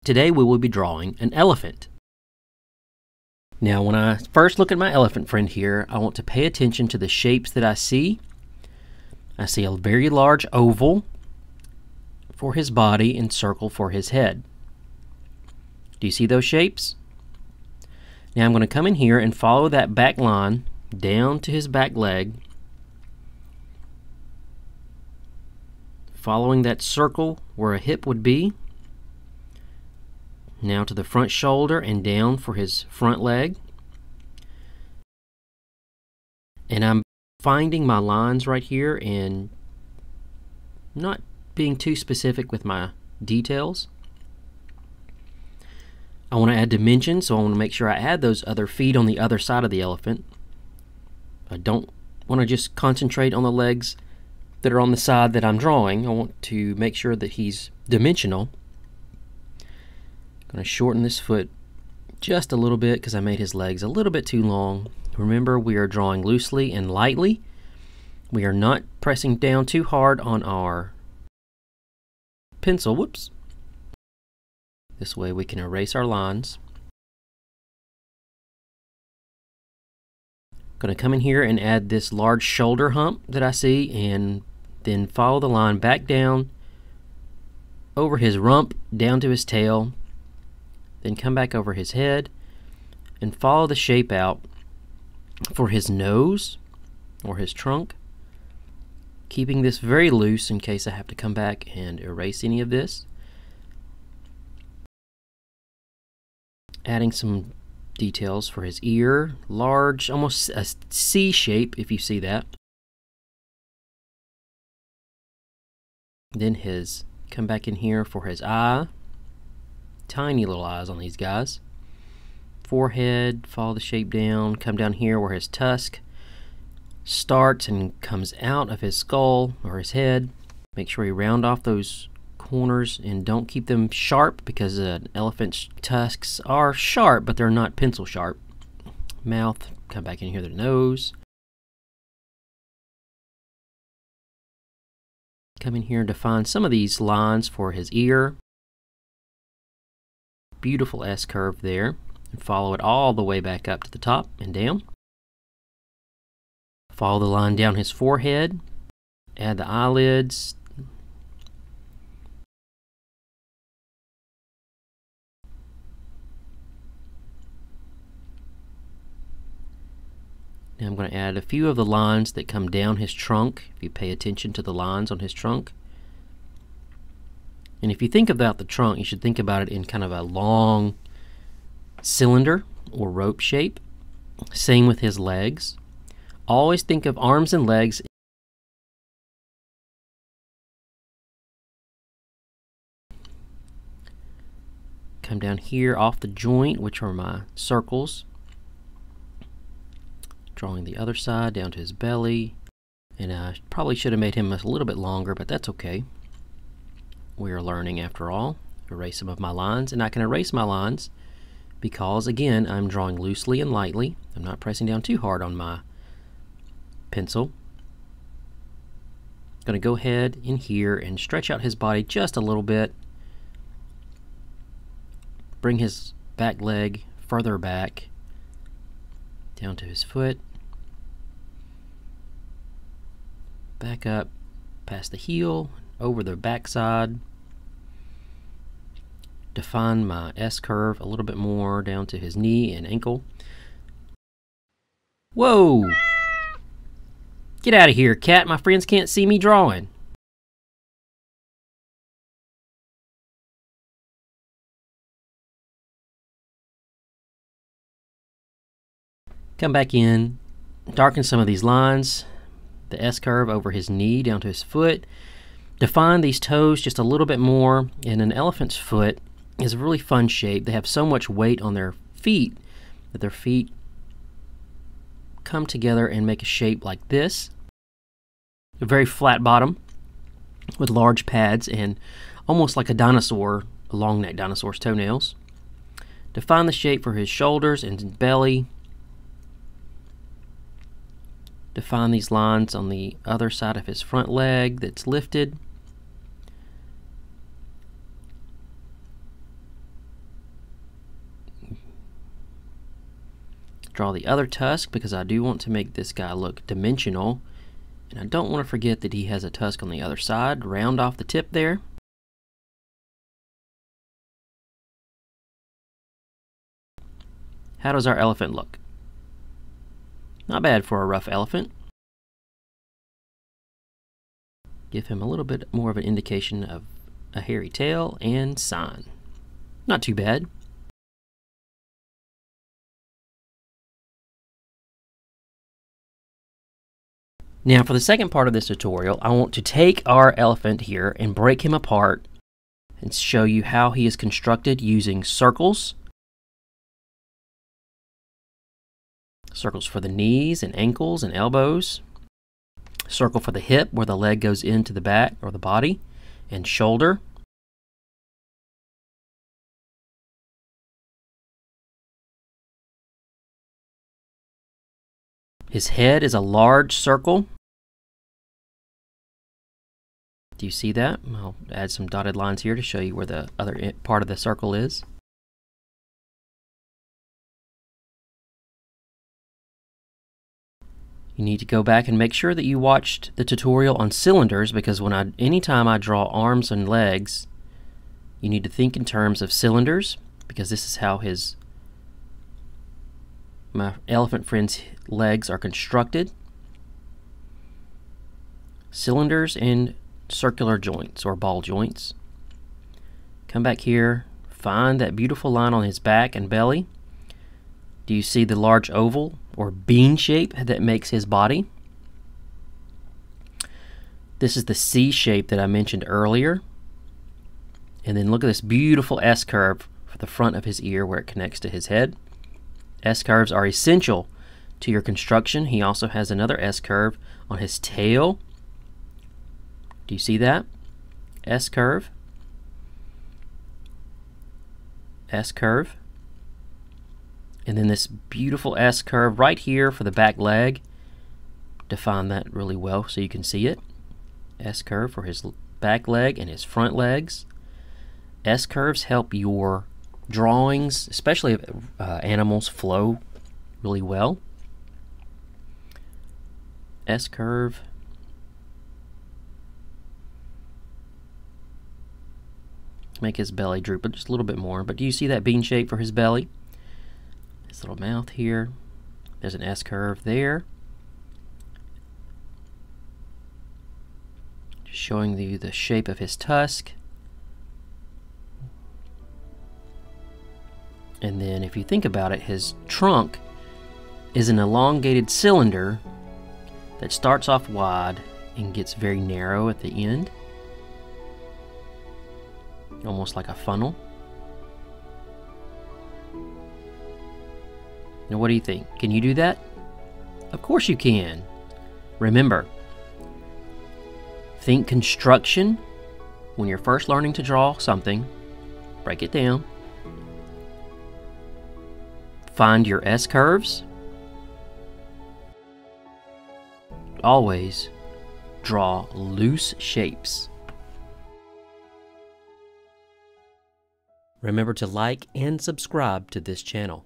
Today we will be drawing an elephant. Now when I first look at my elephant friend here, I want to pay attention to the shapes that I see. I see a very large oval for his body and circle for his head. Do you see those shapes? Now I'm going to come in here and follow that back line down to his back leg, following that circle where a hip would be. Now to the front shoulder and down for his front leg. And I'm finding my lines right here and not being too specific with my details. I want to add dimensions, so I want to make sure I add those other feet on the other side of the elephant. I don't want to just concentrate on the legs that are on the side that I'm drawing. I want to make sure that he's dimensional. I'm going to shorten this foot just a little bit because I made his legs a little bit too long. Remember, we are drawing loosely and lightly. We are not pressing down too hard on our pencil. Whoops. This way we can erase our lines. I'm going to come in here and add this large shoulder hump that I see, and then follow the line back down over his rump, down to his tail. Then come back over his head and follow the shape out for his nose or his trunk, keeping this very loose in case I have to come back and erase any of this. Adding some details for his ear, large, almost a C shape if you see that. Then come back in here for his eye. Tiny little eyes on these guys. Forehead, follow the shape down, come down here where his tusk starts and comes out of his skull or his head. Make sure you round off those corners and don't keep them sharp, because an elephant's tusks are sharp but they're not pencil sharp. Mouth, come back in here, the nose. Come in here and define some of these lines for his ear. Beautiful S curve there, and follow it all the way back up to the top and down. Follow the line down his forehead, add the eyelids. Now I'm going to add a few of the lines that come down his trunk, if you pay attention to the lines on his trunk. And if you think about the trunk, you should think about it in kind of a long cylinder or rope shape. Same with his legs. Always think of arms and legs. Come down here off the joint, which are my circles. Drawing the other side down to his belly. And I probably should have made him a little bit longer, but that's okay. We are learning after all. Erase some of my lines, and I can erase my lines because, again, I'm drawing loosely and lightly. I'm not pressing down too hard on my pencil. I'm going to go ahead in here and stretch out his body just a little bit. Bring his back leg further back down to his foot. Back up past the heel, over the backside. Define my S curve a little bit more down to his knee and ankle. Whoa! Get out of here, cat. My friends can't see me drawing. Come back in, darken some of these lines, the S curve over his knee down to his foot. Define these toes just a little bit more. And an elephant's foot is a really fun shape. They have so much weight on their feet that their feet come together and make a shape like this. A very flat bottom with large pads and almost like a dinosaur, a long-necked dinosaur's toenails. Define the shape for his shoulders and belly. Define these lines on the other side of his front leg that's lifted. Draw the other tusk because I do want to make this guy look dimensional. And I don't want to forget that he has a tusk on the other side. Round off the tip there. How does our elephant look? Not bad for a rough elephant. Give him a little bit more of an indication of a hairy tail and sign. Not too bad. Now for the second part of this tutorial, I want to take our elephant here and break him apart and show you how he is constructed using circles. Circles for the knees and ankles and elbows. Circle for the hip where the leg goes into the back or the body, and shoulder. His head is a large circle. Do you see that? I'll add some dotted lines here to show you where the other part of the circle is. You need to go back and make sure that you watched the tutorial on cylinders, because anytime I draw arms and legs, you need to think in terms of cylinders, because this is how my elephant friend's legs are constructed. Cylinders and circular joints or ball joints. Come back here, find that beautiful line on his back and belly. Do you see the large oval or bean shape that makes his body? This is the C shape that I mentioned earlier. And then look at this beautiful S curve for the front of his ear where it connects to his head. S curves are essential to your construction. He also has another S curve on his tail. Do you see that? S curve. S curve. And then this beautiful S curve right here for the back leg. Define that really well so you can see it. S curve for his back leg and his front legs. S curves help your drawings, especially animals, flow really well. S curve. Make his belly droop just a little bit more. But do you see that bean shape for his belly? His little mouth here. There's an S curve there. Just showing you the shape of his tusk. And then if you think about it, his trunk is an elongated cylinder that starts off wide and gets very narrow at the end. Almost like a funnel. Now what do you think? Can you do that? Of course you can. Remember, think construction when you're first learning to draw something. Break it down. Find your S curves. Always draw loose shapes. Remember to like and subscribe to this channel.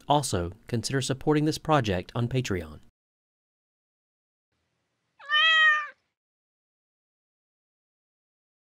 Also, consider supporting this project on Patreon.